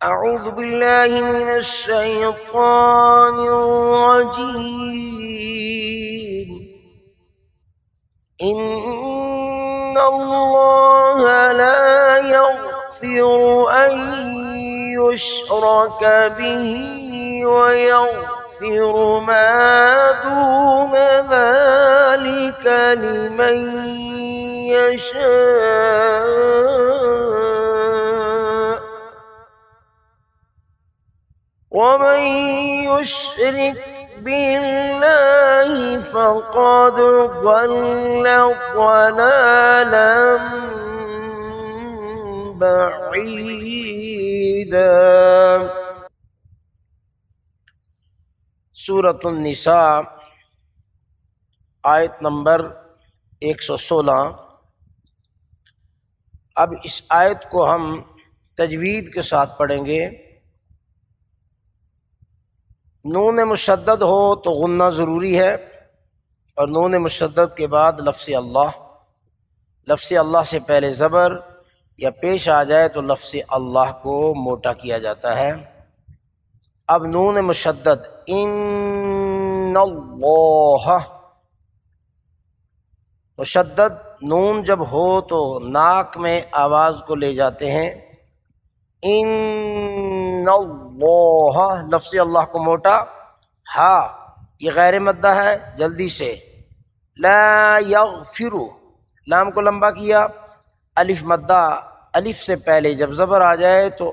أعوذ بالله من الشيطان الرجيم إن الله لا يغفر أن يشرك به ويغفر ما دون ذلك لمن يشاء ومن يشرك بالله فقد ضل ضلالا بعيدا۔ سورۃ النساء آیت نمبر 116۔ اب اس آیت کو ہم تجوید کے ساتھ پڑھیں گے۔ نون مشدد ہو تو غنہ ضروری ہے، اور نون مشدد کے بعد لفظ اللہ سے پہلے زبر یا پیش آ جائے تو لفظ اللہ کو موٹا کیا جاتا ہے۔ اب نون مشدد ان اللہ، مشدد نون جب ہو تو ناک میں آواز کو لے جاتے ہیں۔ ان اللہ، لفظ اللہ کو موٹا، ہا یہ غیر مدہ ہے، جلدی سے۔ لا یغفر، لام کو لمبا کیا، الف مدہ، الف سے پہلے جب زبر آ جائے تو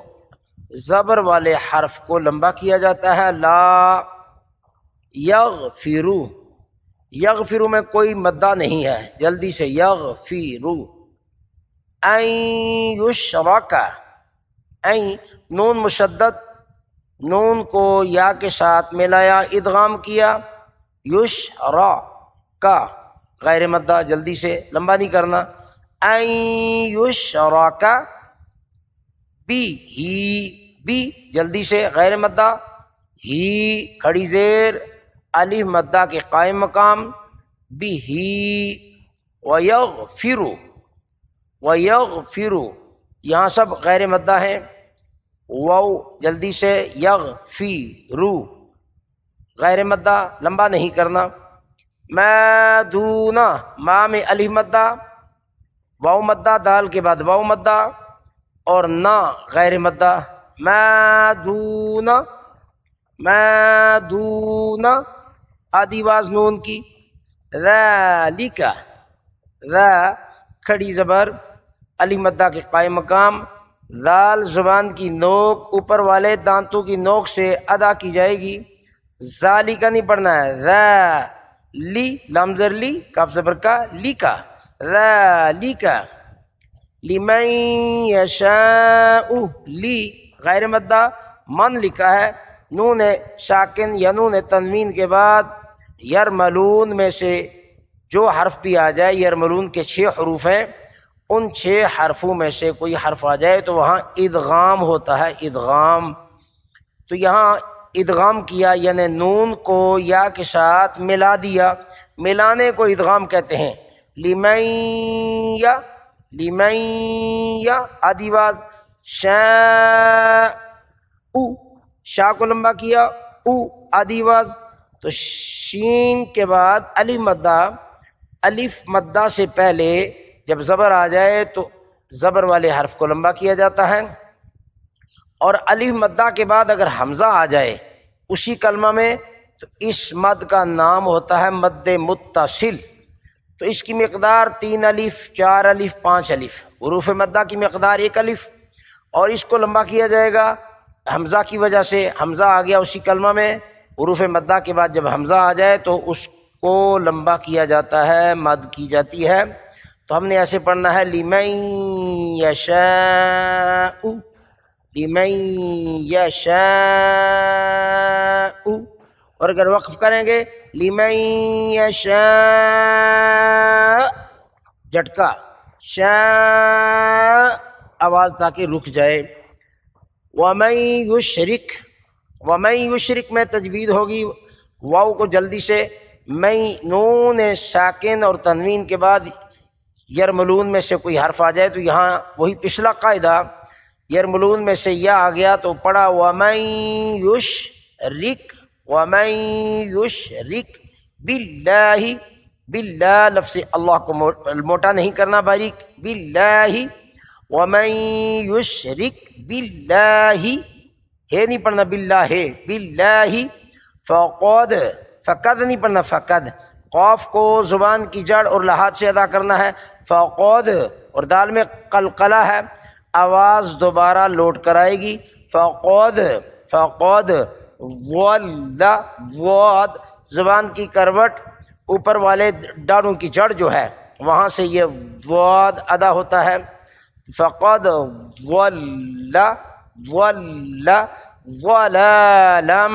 زبر والے حرف کو لمبا کیا جاتا ہے۔ لا یغفر، یغفر میں کوئی مدہ نہیں ہے، جلدی سے یغفر۔ ان یشرک، این نون مشدد، نون کو یا کے ساتھ ملایا، ادغام کیا، یشرک غیر مدہ، جلدی سے لمبا نہیں کرنا۔ ان یشرک بی، ہی بی، جلدی سے غیر مدہ، ہی کھڑی زیر، الف مدہ کے قائم مقام، بی ہی، ویغفر، ویغفر یہاں سب غیر مدہ ہیں۔ واو جلدی سے، یغفر غیر مدہ، لمبا نہیں کرنا۔ ما دون، ما میں الف مدہ، واو مدہ، دال کے بعد واو مدہ، اور نا غیر مدہ۔ ما دون، ما دون آدھی واز نون کی۔ ذالک، ذا کھڑی زبر، الف مدہ کے قائم مقام، ذال زبان کی نوک اوپر والے دانتوں کی نوک سے ادا کی جائے گی۔ ذالی کا نہیں پڑھنا ہے، ذا لی، لام زر لی، کاف زبر کا، لی کا، ذالک۔ لمن یشاء، لی غیر مدہ، من لکھا ہے، نون ساکن یا نون تنوین کے بعد یرملون میں سے جو حرف بھی آ جائے، یرملون کے 6 حروف ہیں، ان 6 حرفوں میں سے کوئی حرف آ جائے تو وہاں ادغام ہوتا ہے، ادغام۔ تو یہاں ادغام کیا یعنی نون کو یا کے ساتھ ملا دیا، ملانے کو ادغام کہتے ہیں۔ لمن یا، لمن یا آدھی واز، شاء، شاء کو لمبا کیا، او آدھی واز، تو شین کے بعد الف مدہ، الف مدہ سے پہلے جب زبر آ جائے تو زبر والے حرف کو لمبا کیا جاتا ہے، اور الف مدہ کے بعد اگر حمزہ آ جائے اسی کلمہ میں تو اس مد کا نام ہوتا ہے مد متصل۔ تو اس کی مقدار 3 الف، 4 الف، 5 الف، حروف مدہ کی مقدار 1 الف، اور اس کو لمبا کیا جائے گا حمزہ کی وجہ سے، حمزہ آ گیا اسی کلمہ میں، حروف مدہ کے بعد جب حمزہ آ جائے تو اس کو لمبا کیا جاتا ہے، مد کی جاتی ہے۔ تو ہم نے ایسے پڑھنا ہے لمن یشاء، لمن یشاء، اور اگر وقف کریں گے لمن یشاء، جھٹکا، شاء آواز تاکہ رک جائے۔ ومن یشرک، ومن یشرک میں تجوید ہوگی، واو کو جلدی سے، میں نون ساکن اور تنوین کے بعد یرملون میں سے کوئی حرف آ جائے تو یہاں وہی پچھلا قاعدہ یرملون میں سے یا آ گیا تو پڑھا وَمَن یشرک وَمَن یشرک باللہ، باللہ لفظ اللہ کو موٹا نہیں کرنا، باریک، باللہ وَمَن یشرک باللہ، ہے نہیں پڑھنا باللہ، باللہ فقد، فقد نہیں پڑھنا فقد، قاف کو زبان کی جڑ اور لحاظ سے ادا کرنا ہے، فقد، اور دال میں قلقلہ ہے، آواز دوبارہ لوٹ کر آئے گی، فقد، فقد ولا، واد زبان کی کروٹ اوپر والے ڈانوں کی جڑ جو ہے وہاں سے یہ واد ادا ہوتا ہے، فقد ولا ولا ضلالا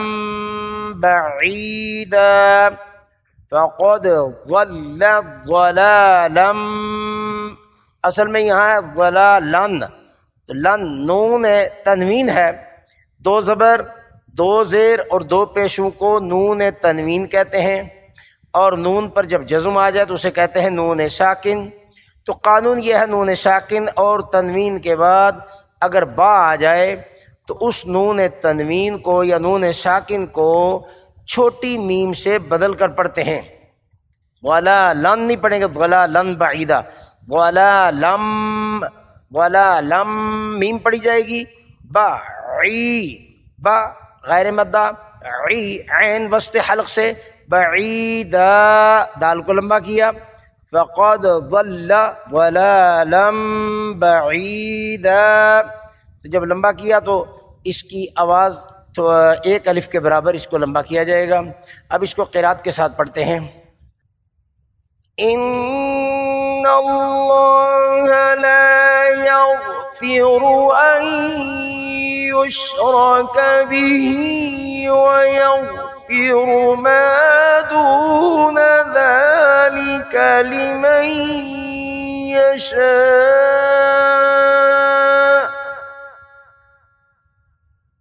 بعیدا، فقد ضل ضلالا، اصل میں یہاں ہے ضلالن، تو لن نون تنوین ہے، دو زبر، دو زیر اور دو پیشوں کو نون تنوین کہتے ہیں، اور نون پر جب جزم آ جائے تو اسے کہتے ہیں نون ساکن۔ تو قانون یہ ہے نون ساکن اور تنوین کے بعد اگر با آ جائے تو اس نون تنوین کو یا نون ساکن کو چھوٹی میم سے بدل کر پڑھتے ہیں، ولا لن نہیں پڑھیں گے، ولا لن بعیدہ، ولا لم، ولا لم میم پڑھی جائے گی، با عی، با غیر مدہ، عی عین وسط حلق سے، بعیدہ دال کو لمبا کیا، فقد ضل ضلالا بعیدا، تو جب لمبا کیا تو اس کی آواز تو ایک الف کے برابر اس کو لمبا کیا جائے گا۔ اب اس کو قرات کے ساتھ پڑھتے ہیں، ان اللہ لا یغفر ان یشرک به ویغفر ما دون ذلك لمن یشاء،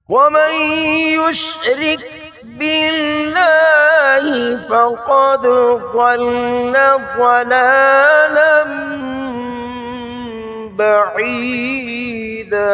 ومن یشرک باللہ فقد ضل ضلالا بعیدا۔